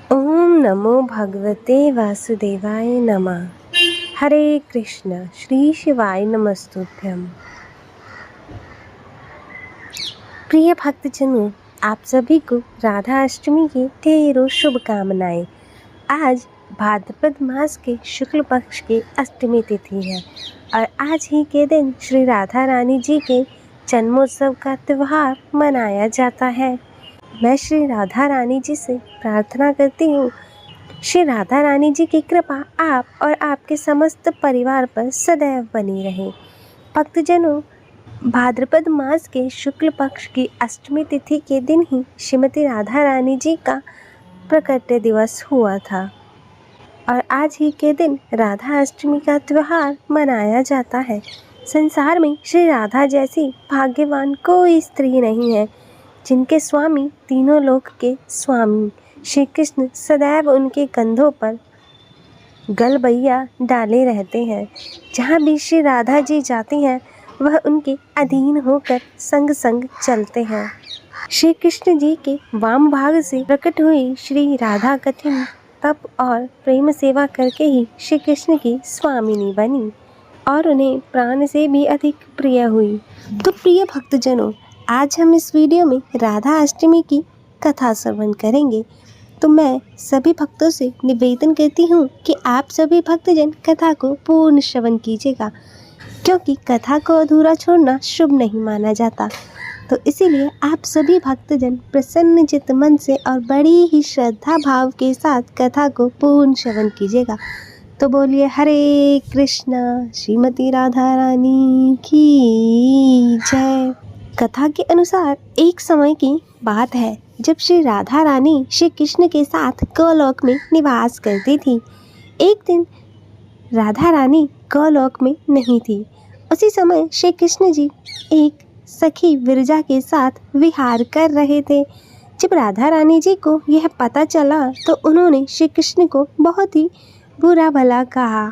ओम नमो भगवते वासुदेवाय नमः। हरे कृष्ण। श्री शिवाय नमस्तुभ्यम। प्रिय भक्तजनों, आप सभी को राधा अष्टमी की ढेरों शुभकामनाएं। आज भाद्रपद मास के शुक्ल पक्ष की अष्टमी तिथि है और आज ही के दिन श्री राधा रानी जी के जन्मोत्सव का त्योहार मनाया जाता है। मैं श्री राधा रानी जी से प्रार्थना करती हूँ, श्री राधा रानी जी की कृपा आप और आपके समस्त परिवार पर सदैव बनी रहे। भक्तजनों, भाद्रपद मास के शुक्ल पक्ष की अष्टमी तिथि के दिन ही श्रीमती राधा रानी जी का प्रकट दिवस हुआ था और आज ही के दिन राधा अष्टमी का त्योहार मनाया जाता है। संसार में श्री राधा जैसी भाग्यवान कोई स्त्री नहीं है, जिनके स्वामी तीनों लोक के स्वामी श्री कृष्ण सदैव उनके कंधों पर गलबैया डाले रहते हैं। जहाँ भी श्री राधा जी जाती हैं, वह उनके अधीन होकर संग संग चलते हैं। श्री कृष्ण जी के वाम भाग से प्रकट हुई श्री राधा कठिन तप और प्रेम सेवा करके ही श्री कृष्ण की स्वामिनी बनी और उन्हें प्राण से भी अधिक प्रिय हुई। तो प्रिय भक्तजनों, आज हम इस वीडियो में राधा अष्टमी की कथा श्रवण करेंगे। तो मैं सभी भक्तों से निवेदन करती हूँ कि आप सभी भक्तजन कथा को पूर्ण श्रवण कीजिएगा, क्योंकि कथा को अधूरा छोड़ना शुभ नहीं माना जाता। तो इसीलिए आप सभी भक्तजन प्रसन्न चित्त मन से और बड़ी ही श्रद्धा भाव के साथ कथा को पूर्ण श्रवण कीजिएगा। तो बोलिए हरे कृष्णा। श्रीमती राधा रानी की जय। कथा के अनुसार एक समय की बात है, जब श्री राधा रानी श्री कृष्ण के साथ गोलोक में निवास करती थी। एक दिन राधा रानी गोलोक में नहीं थी। उसी समय श्री कृष्ण जी एक सखी विरजा के साथ विहार कर रहे थे। जब राधा रानी जी को यह पता चला तो उन्होंने श्री कृष्ण को बहुत ही बुरा भला कहा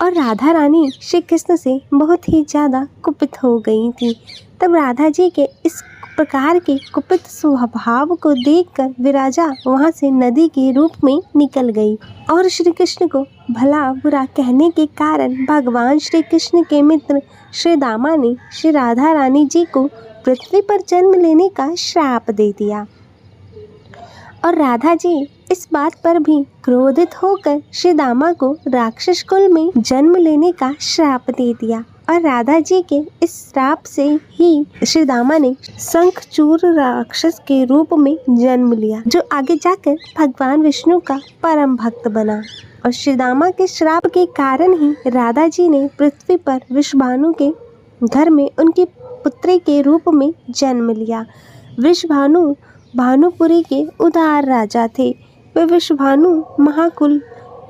और राधा रानी श्री कृष्ण से बहुत ही ज़्यादा कुपित हो गई थी। तब राधा जी के इस प्रकार के कुपित स्वभाव को देखकर विराजा वहां से नदी के रूप में निकल गई और श्री कृष्ण को भला बुरा कहने के कारण भगवान श्री कृष्ण के मित्र श्री दामा ने श्री राधा रानी जी को पृथ्वी पर जन्म लेने का श्राप दे दिया और राधा जी इस बात पर भी क्रोधित होकर श्री दामा को राक्षस कुल में जन्म लेने का श्राप दे दिया और राधा जी के इस श्राप से ही श्री दामा ने शंखचूर राक्षस के रूप में जन्म लिया, जो आगे जाकर भगवान विष्णु का परम भक्त बना। और श्री दामा के श्राप के कारण ही राधा जी ने पृथ्वी पर वृषभानु के घर में उनकी पुत्री के रूप में जन्म लिया। वृषभानु भानुपुरी के उदार राजा थे। वे वृषभानु महाकुल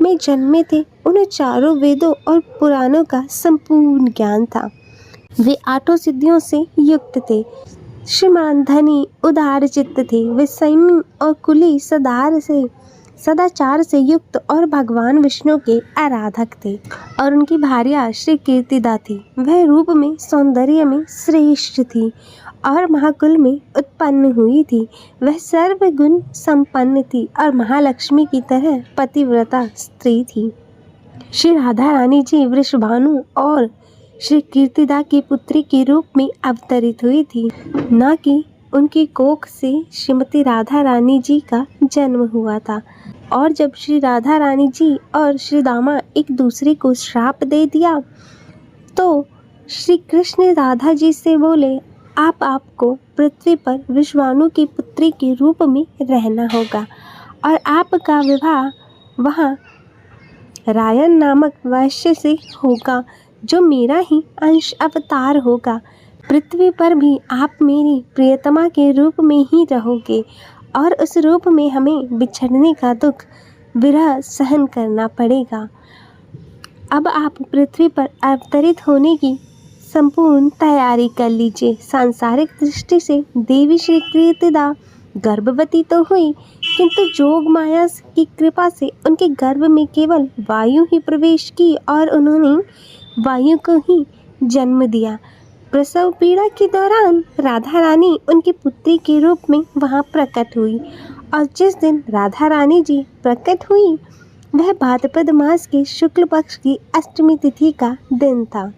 में जन्मे थे। उन्हें चारों वेदों और पुराणों का संपूर्ण ज्ञान था। वे 8 सिद्धियों से युक्त थे। श्रीमान धनी उदार चित्त थे। वे संयमी और कुली सदाचार से युक्त और भगवान विष्णु के आराधक थे। और उनकी भार्या श्री कीर्तिदा थी। वह रूप में सौंदर्य में श्रेष्ठ थी और महाकुल में उत्पन्न हुई थी। वह सर्वगुण संपन्न थी और महालक्ष्मी की तरह पतिव्रता स्त्री थी। श्री राधा रानी जी वृषभानु और श्री कीर्तिदा की पुत्री के रूप में अवतरित हुई थी, न कि उनकी कोख से श्रीमती राधा रानी जी का जन्म हुआ था। और जब श्री राधा रानी जी और श्री दामा एक दूसरे को श्राप दे दिया तो श्री कृष्ण राधा जी से बोले, आपको पृथ्वी पर विश्वानु की पुत्री के रूप में रहना होगा और आपका विवाह वहाँ रायन नामक वैश्य से होगा, जो मेरा ही अंश अवतार होगा। पृथ्वी पर भी आप मेरी प्रियतमा के रूप में ही रहोगे और उस रूप में हमें बिछड़ने का दुख विरह सहन करना पड़ेगा। अब आप पृथ्वी पर अवतरित होने की संपूर्ण तैयारी कर लीजिए। सांसारिक दृष्टि से देवी श्री कीर्तिदा गर्भवती तो हुई, किंतु जोग माया की कृपा से उनके गर्भ में केवल वायु ही प्रवेश की और उन्होंने वायु को ही जन्म दिया। प्रसव पीड़ा के दौरान राधा रानी उनकी पुत्री के रूप में वहां प्रकट हुई और जिस दिन राधा रानी जी प्रकट हुई वह भाद्रपद मास के शुक्ल पक्ष की अष्टमी तिथि का दिन था।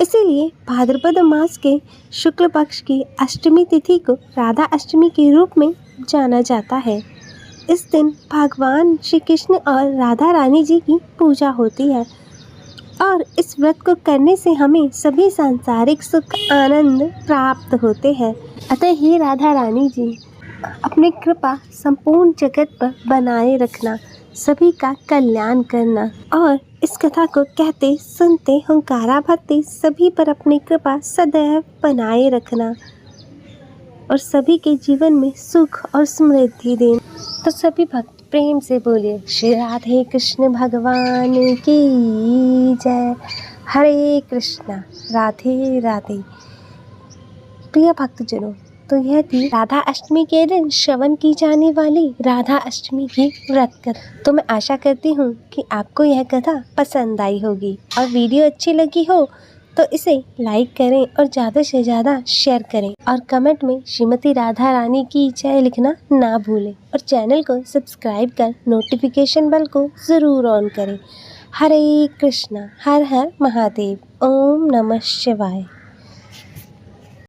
इसीलिए भाद्रपद मास के शुक्ल पक्ष की अष्टमी तिथि को राधा अष्टमी के रूप में जाना जाता है। इस दिन भगवान श्री कृष्ण और राधा रानी जी की पूजा होती है और इस व्रत को करने से हमें सभी सांसारिक सुख आनंद प्राप्त होते हैं। अतः हे राधा रानी जी, अपनी कृपा संपूर्ण जगत पर बनाए रखना, सभी का कल्याण करना और इस कथा को कहते सुनते हुंकारा भरते सभी पर अपनी कृपा सदैव बनाए रखना और सभी के जीवन में सुख और समृद्धि देना। तो सभी भक्त प्रेम से बोलिए श्री राधे कृष्ण भगवान की जय। हरे कृष्णा राधे राधे। प्रिय भक्तजनों, तो यह थी राधा अष्टमी के दिन श्रवण की जाने वाली राधा अष्टमी की व्रत कथा। तो मैं आशा करती हूँ कि आपको यह कथा पसंद आई होगी और वीडियो अच्छी लगी हो तो इसे लाइक करें और ज़्यादा से ज़्यादा शेयर करें और कमेंट में श्रीमती राधा रानी की जय लिखना ना भूलें और चैनल को सब्सक्राइब कर नोटिफिकेशन बेल को ज़रूर ऑन करें। हरे कृष्णा, हर हर महादेव, ओम नमः शिवाय।